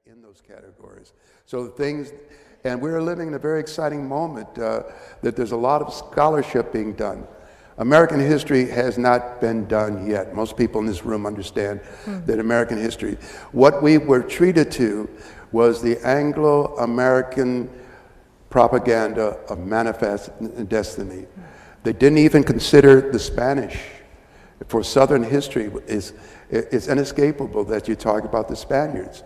in those categories. So things, and we're living in a very exciting moment that there's a lot of scholarship being done. American history has not been done yet. Most people in this room understand that American history, what we were treated to was the Anglo-American propaganda of manifest destiny. They didn't even consider the Spanish. For Southern history, it's inescapable that you talk about the Spaniards.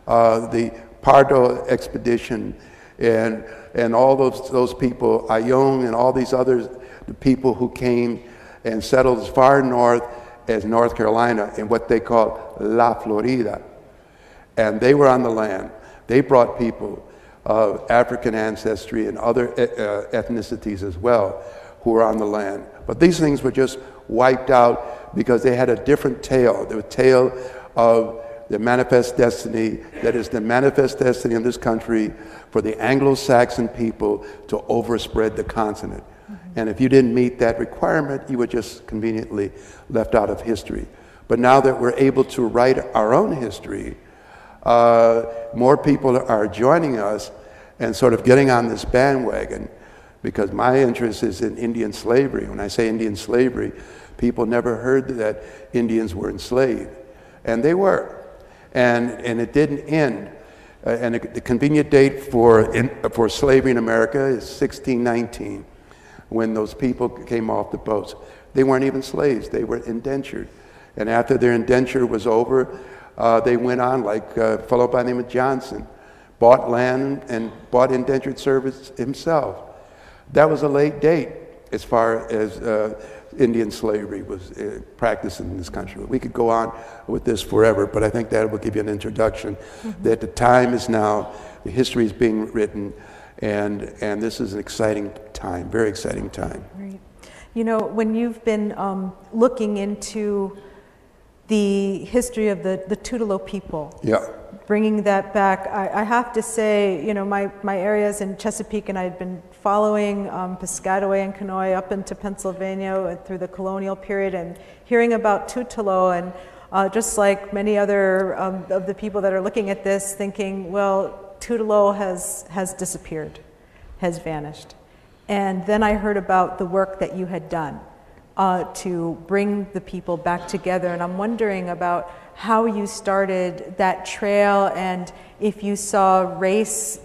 The Pardo expedition and all those people, Ayllón and all these others, the people who came and settled as far north as North Carolina in what they call La Florida. And they were on the land. They brought people of African ancestry and other ethnicities as well who were on the land. But these things were just wiped out because they had a different tale. The tale of the manifest destiny, that is the manifest destiny of this country for the Anglo-Saxon people to overspread the continent. And if you didn't meet that requirement, you were just conveniently left out of history. But now that we're able to write our own history, more people are joining us and sort of getting on this bandwagon, because my interest is in Indian slavery. When I say Indian slavery, people never heard that Indians were enslaved, and they were. And it didn't end. And the convenient date for slavery in America is 1619, when those people came off the boats. They weren't even slaves, they were indentured. And after their indenture was over, they went on, like a fellow by the name of Johnson, bought land and bought indentured service himself. That was a late date as far as Indian slavery was practiced in this country. We could go on with this forever, but I think that will give you an introduction that the time is now, the history is being written, and this is an exciting time, very exciting time. Right. You know, when you've been looking into the history of the Tutelo people, bringing that back, I have to say, you know, my areas in Chesapeake, and I had been following Piscataway and Conoy up into Pennsylvania through the colonial period, and hearing about Tutelo, and just like many other of the people that are looking at this, thinking, well, Tutelo has disappeared, has vanished. And then I heard about the work that you had done to bring the people back together, and I'm wondering about how you started that trail, and if you saw race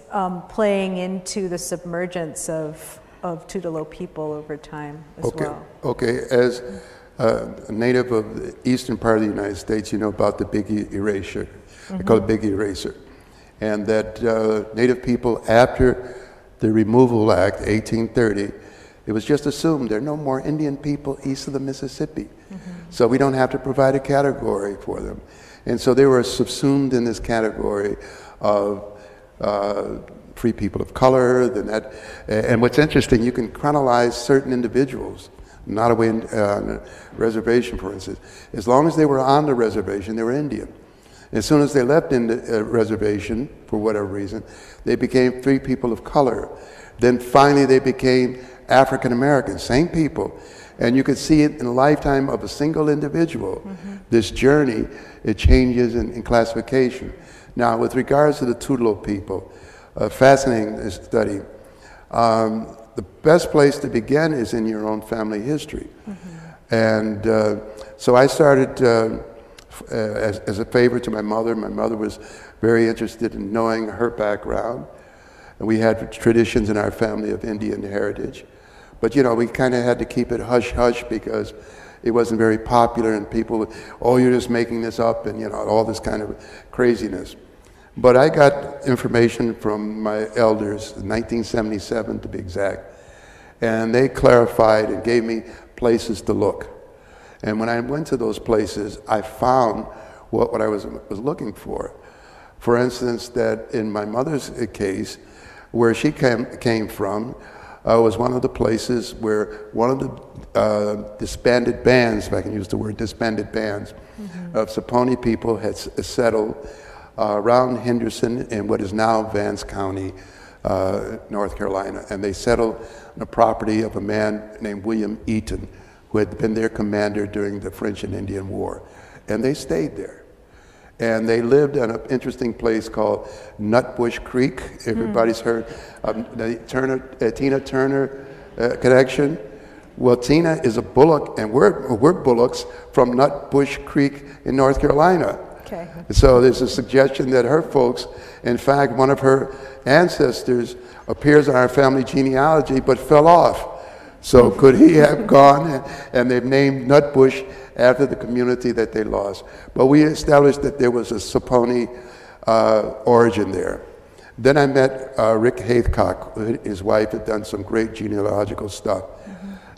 playing into the submergence of Tutelo people over time as well. Okay, as a native of the eastern part of the United States, you know about the Big Erasure. I call it Big Eraser. And that Native people, after the Removal Act, 1830, it was just assumed there are no more Indian people east of the Mississippi. So we don't have to provide a category for them. And so they were subsumed in this category of free people of color. And what's interesting, you can chronologize certain individuals, not away on a reservation, for instance. As long as they were on the reservation, they were Indian. As soon as they left the reservation, for whatever reason, they became free people of color. Then finally they became African Americans, same people. And you could see it in the lifetime of a single individual. This journey, it changes in classification. Now, with regards to the Tutelo people, a fascinating study. The best place to begin is in your own family history. And so I started as a favor to my mother. My mother was very interested in knowing her background. And we had traditions in our family of Indian heritage. But, you know, we kind of had to keep it hush-hush because it wasn't very popular, and people would, oh, you're just making this up, and, you know, all this kind of craziness. But I got information from my elders, in 1977 to be exact, and they clarified and gave me places to look. And when I went to those places, I found what I was looking for. For instance, that in my mother's case, where she came from, was one of the places where one of the disbanded bands, if I can use the word disbanded bands, of Saponi people had settled around Henderson in what is now Vance County, North Carolina. And they settled on the property of a man named William Eaton, who had been their commander during the French and Indian War. And they stayed there. And they lived in an interesting place called Nutbush Creek. Everybody's heard of the Tina Turner connection. Well, Tina is a Bullock, and we're Bullocks from Nutbush Creek in North Carolina. Okay. So there's a suggestion that her folks, in fact, one of her ancestors appears in our family genealogy but fell off. So could he have gone, and they've named Nutbush after the community that they lost. But we established that there was a Saponi origin there. Then I met Rick Haycock. His wife had done some great genealogical stuff.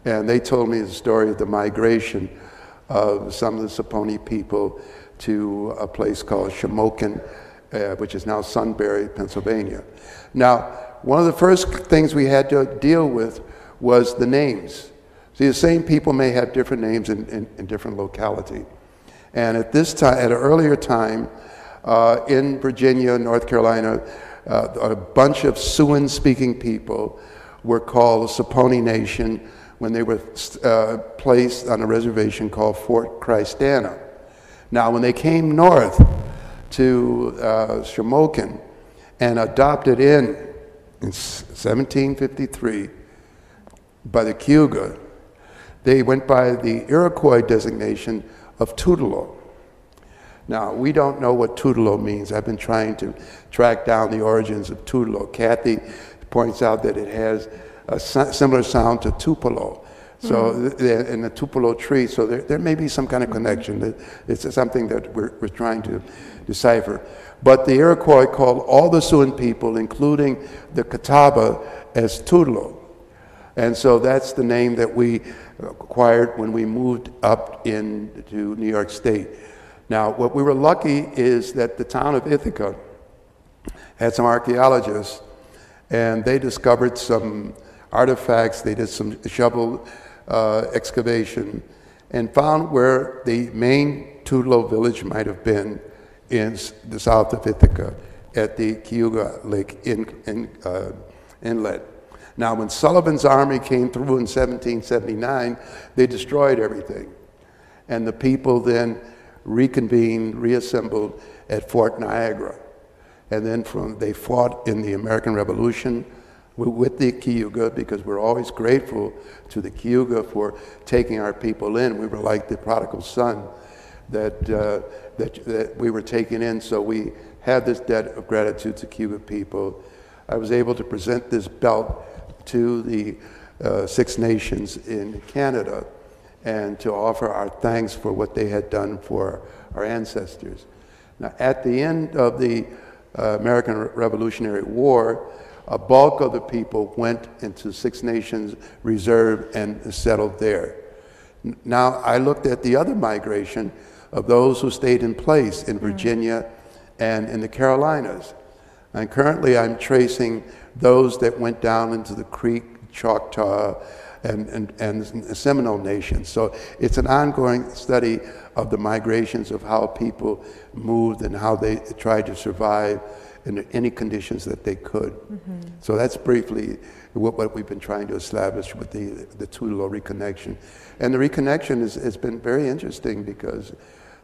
And they told me the story of the migration of some of the Saponi people to a place called Shamokin, which is now Sunbury, Pennsylvania. Now, one of the first things we had to deal with was the names. See, the same people may have different names in different locality. And at this time, at an earlier time, in Virginia, North Carolina, a bunch of Siouan-speaking people were called the Saponi Nation when they were placed on a reservation called Fort Christana. Now, when they came north to Shamokin and adopted in 1753 by the Cayuga, they went by the Iroquois designation of Tutelo. Now, we don't know what Tutelo means. I've been trying to track down the origins of Tutelo. Kathy points out that it has a similar sound to Tupelo. So in the Tupelo tree, so there may be some kind of connection. It's something that we're trying to decipher. But the Iroquois called all the Siouan people, including the Catawba, as Tutelo. And so that's the name that we acquired when we moved up into New York State. Now, what we were lucky is that the town of Ithaca had some archaeologists, and they discovered some artifacts. They did some shovel excavation and found where the main Tutelo village might have been in the south of Ithaca at the Cayuga Lake Inlet. Now, when Sullivan's army came through in 1779, they destroyed everything. And the people then reconvened, reassembled at Fort Niagara. And then they fought in the American Revolution with the Cayuga, because we're always grateful to the Cayuga for taking our people in. We were like the prodigal son that we were taken in, so we had this debt of gratitude to Cayuga people. I was able to present this belt to the Six Nations in Canada and to offer our thanks for what they had done for our ancestors. Now, at the end of the American Revolutionary War, a bulk of the people went into Six Nations Reserve and settled there. Now, I looked at the other migration of those who stayed in place in Virginia and in the Carolinas. And currently I'm tracing those that went down into the Creek, Choctaw, and Seminole Nation. So it's an ongoing study of the migrations of how people moved and how they tried to survive in any conditions that they could. So that's briefly what we've been trying to establish with the Tutelo reconnection. And the reconnection has been very interesting because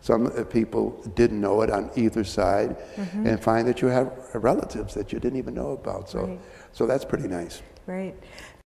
some people didn't know it on either side and find that you have relatives that you didn't even know about. So, so that's pretty nice. Right.